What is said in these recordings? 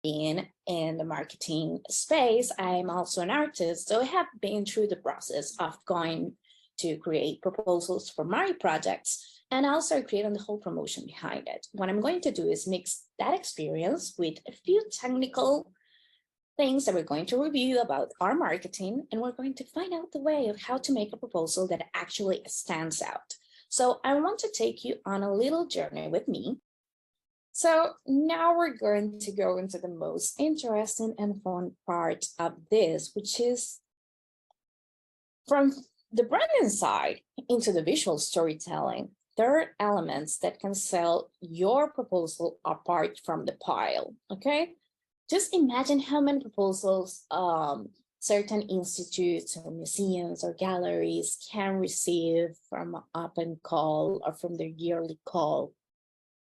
being in the marketing space, I'm also an artist. So I have been through the process of going to create proposals for my projects and also creating the whole promotion behind it. What I'm going to do is mix that experience with a few technical things that we're going to review about our marketing, and we're going to find out the way of how to make a proposal that actually stands out. So I want to take you on a little journey with me. So now we're going to go into the most interesting and fun part of this, which is from the branding side into the visual storytelling. There are elements that can sell your proposal apart from the pile, okay? Just imagine how many proposals certain institutes or museums or galleries can receive from open call or from their yearly call.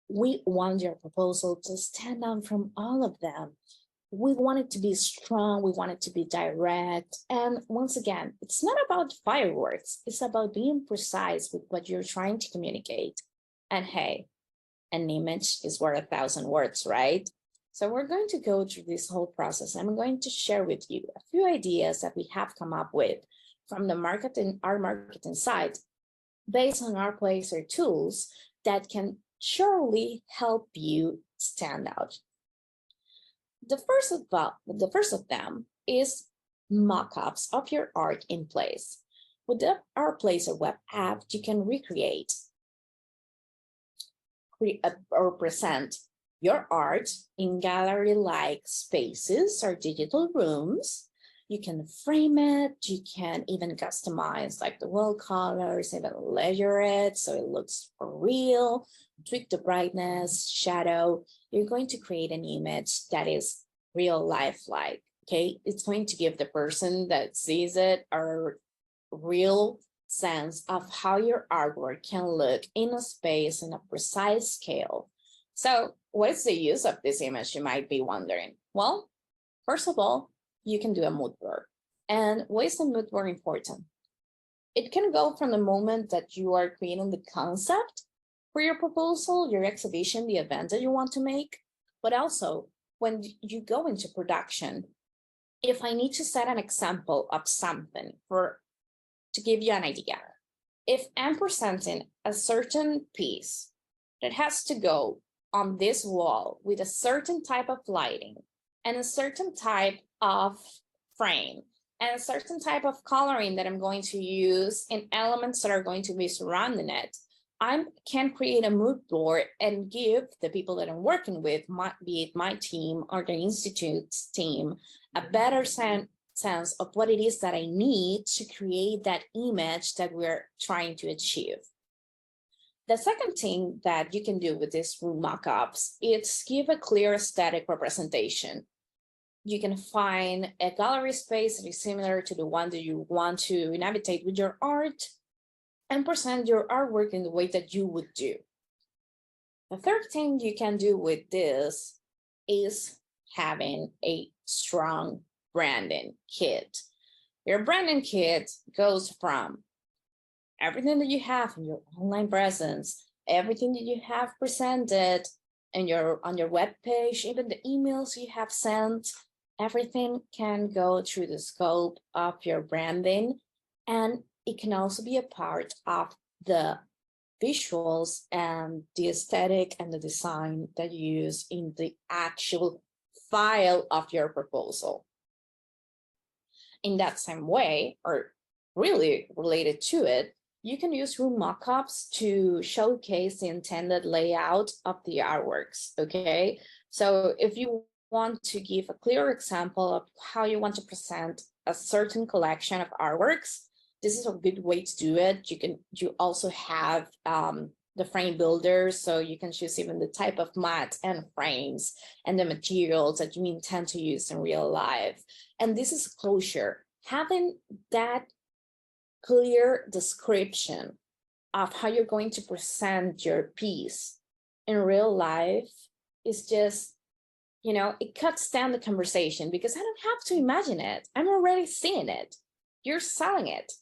We want your proposal to stand out from all of them. We want it to be strong. We want it to be direct. And once again, it's not about fireworks. It's about being precise with what you're trying to communicate. And hey, an image is worth 1,000 words, right? So we're going to go through this whole process. I'm going to share with you a few ideas that we have come up with from the our marketing side based on ArtPlacer tools that can surely help you stand out. The first of them is mock-ups of your art in place. With the ArtPlacer web app, you can recreate or present your art in gallery-like spaces or digital rooms. You can frame it, you can even customize like the wall colors, even layer it so it looks real, tweak the brightness, shadow. You're going to create an image that is real life-like, okay? It's going to give the person that sees it a real sense of how your artwork can look in a space in a precise scale. So what is the use of this image, you might be wondering? Well, first of all, you can do a mood board. And why is the mood board important? It can go from the moment that you are creating the concept for your proposal, your exhibition, the event that you want to make, but also when you go into production. If I need to set an example of something to give you an idea, if I'm presenting a certain piece that has to go on this wall with a certain type of lighting and a certain type of frame and a certain type of coloring that I'm going to use in elements that are going to be surrounding it, I can create a mood board and give the people that I'm working with, be it my team or the institute's team, a better sense of what it is that I need to create that image that we're trying to achieve. The second thing that you can do with these room mock-ups is give a clear aesthetic representation. You can find a gallery space that is similar to the one that you want to navigate with your art and present your artwork in the way that you would do. The third thing you can do with this is having a strong branding kit. Your branding kit goes from everything that you have in your online presence, everything that you have presented on your web page, even the emails you have sent, everything can go through the scope of your branding, and it can also be a part of the visuals and the aesthetic and the design that you use in the actual file of your proposal. In that same way, or really related to it, you can use room mock-ups to showcase the intended layout of the artworks, okay? So if you want to give a clear example of how you want to present a certain collection of artworks, this is a good way to do it. You also have the frame builder, so you can choose even the type of mats and frames and the materials that you intend to use in real life. And this is closure. Having that clear description of how you're going to present your piece in real life is just, it cuts down the conversation because I don't have to imagine it. I'm already seeing it. You're selling it.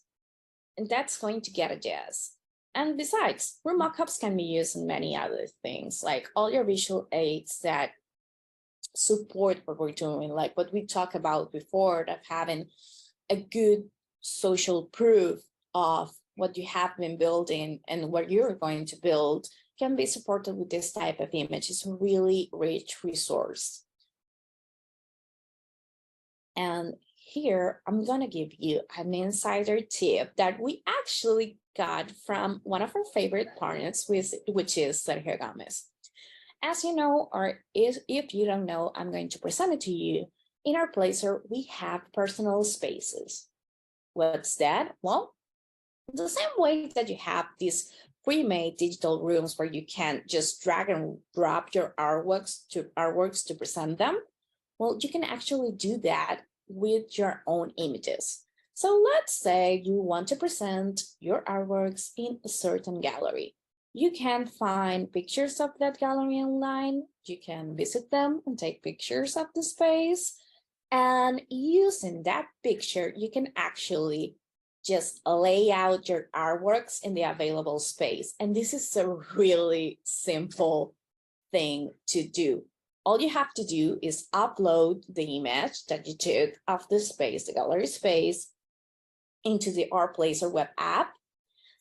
And that's going to get a yes. And besides, room mock-ups can be used in many other things, like all your visual aids that support what we're doing, like what we talked about before, of having a good social proof of what you have been building and what you're going to build, can be supported with this type of image. It's a really rich resource. And here I'm going to give you an insider tip that we actually got from one of our favorite partners, which is Sergio Gomez. As you know, or if you don't know, I'm going to present it to you. In ArtPlacer, we have personal spaces. What's that? Well, the same way that you have these pre-made digital rooms where you can just drag and drop your artworks to present them. Well, you can actually do that with your own images. So let's say you want to present your artworks in a certain gallery. You can find pictures of that gallery online. You can visit them and take pictures of the space. And using that picture, you can actually just lay out your artworks in the available space. And this is a really simple thing to do. All you have to do is upload the image that you took of the space, the gallery space, into the ArtPlacer web app.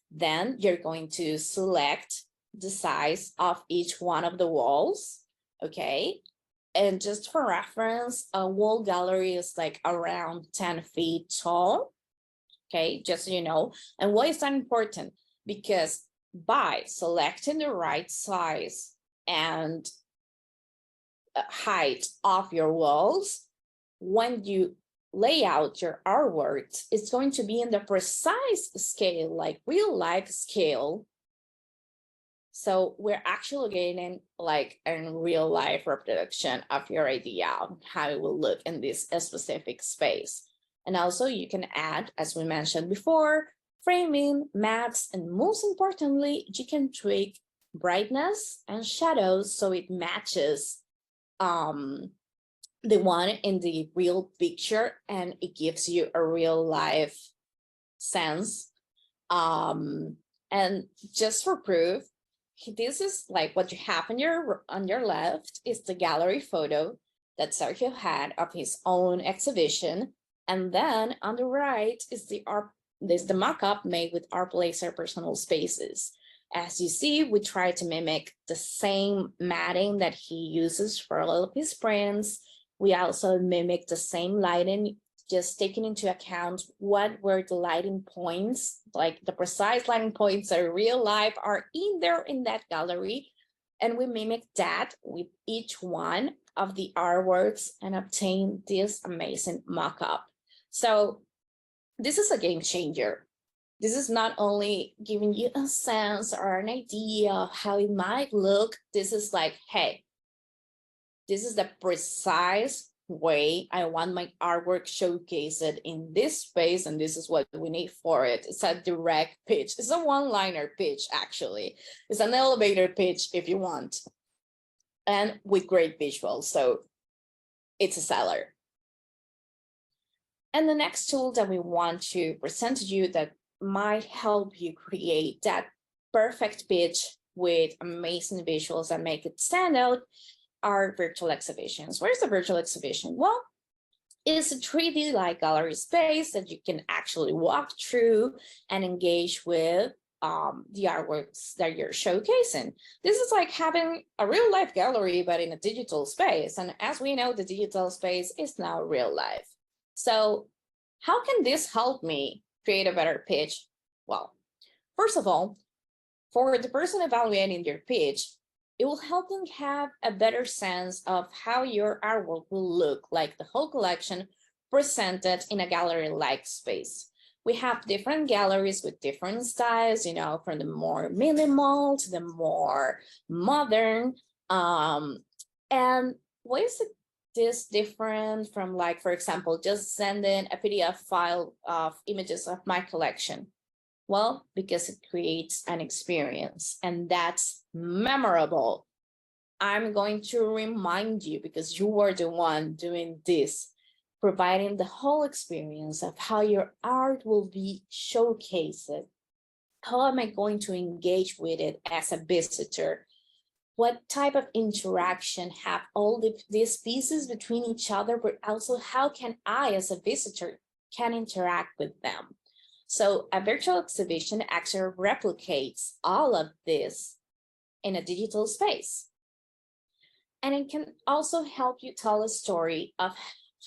Then you're going to select the size of each one of the walls, okay? And just for reference, a wall gallery is like around 10 feet tall, okay? Just so you know. And why is that important? Because by selecting the right size and height of your walls, when you lay out your artworks, it's going to be in the precise scale, like real life scale. So we're actually getting like a real life reproduction of your idea of how it will look in this specific space. And also you can add, as we mentioned before, framing, mattes, and most importantly, you can tweak brightness and shadows so it matches the one in the real picture, and it gives you a real life sense. And just for proof, this is like what you have on your left is the gallery photo that Sergio had of his own exhibition, and then on the right is the mock-up made with ArtPlacer personal spaces. As you see, we try to mimic the same matting that he uses for all of his prints. We also mimic the same lighting, just taking into account what were the lighting points, like the precise lighting points that real life are in there in that gallery. And we mimic that with each one of the artworks and obtain this amazing mock-up. So this is a game changer. This is not only giving you a sense or an idea of how it might look. This is like, hey, this is the precise way I want my artwork showcased in this space, and this is what we need for it. It's a direct pitch. It's a one-liner pitch, actually. It's an elevator pitch if you want, and with great visuals, so it's a seller. And the next tool that we want to present to you that might help you create that perfect pitch with amazing visuals that make it stand out are virtual exhibitions. Where's the virtual exhibition? Well, it's a 3D like gallery space that you can actually walk through and engage with the artworks that you're showcasing. This is like having a real life gallery, but in a digital space. And as we know, the digital space is now real life. So how can this help me create a better pitch? Well, first of all, for the person evaluating your pitch, it will help them have a better sense of how your artwork will look like the whole collection presented in a gallery-like space. We have different galleries with different styles, you know, from the more minimal to the more modern. And why is this different from, like, for example, just sending a PDF file of images of my collection? Well, because it creates an experience, and that's memorable. I'm going to remind you, because you were the one doing this, providing the whole experience of how your art will be showcased. How am I going to engage with it as a visitor? what type of interaction have all these pieces between each other, but also how can I as a visitor can interact with them. So a virtual exhibition actually replicates all of this in a digital space. And it can also help you tell a story of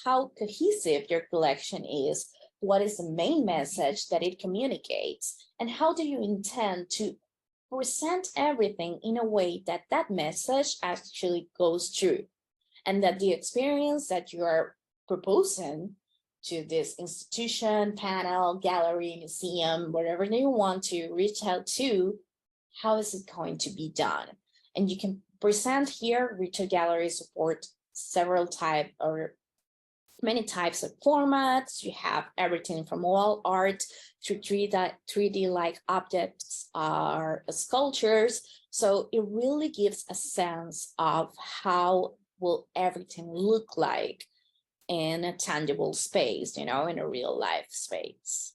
how cohesive your collection is, what is the main message that it communicates, and how do you intend to present everything in a way that that message actually goes through, and that the experience that you are proposing to this institution, panel, gallery, museum, whatever you want to reach out to, how is it going to be done? And you can present here. Retail galleries support several type or many types of formats. You have everything from wall art to 3D like objects or sculptures. So it really gives a sense of how will everything look like in a tangible space, in a real life space.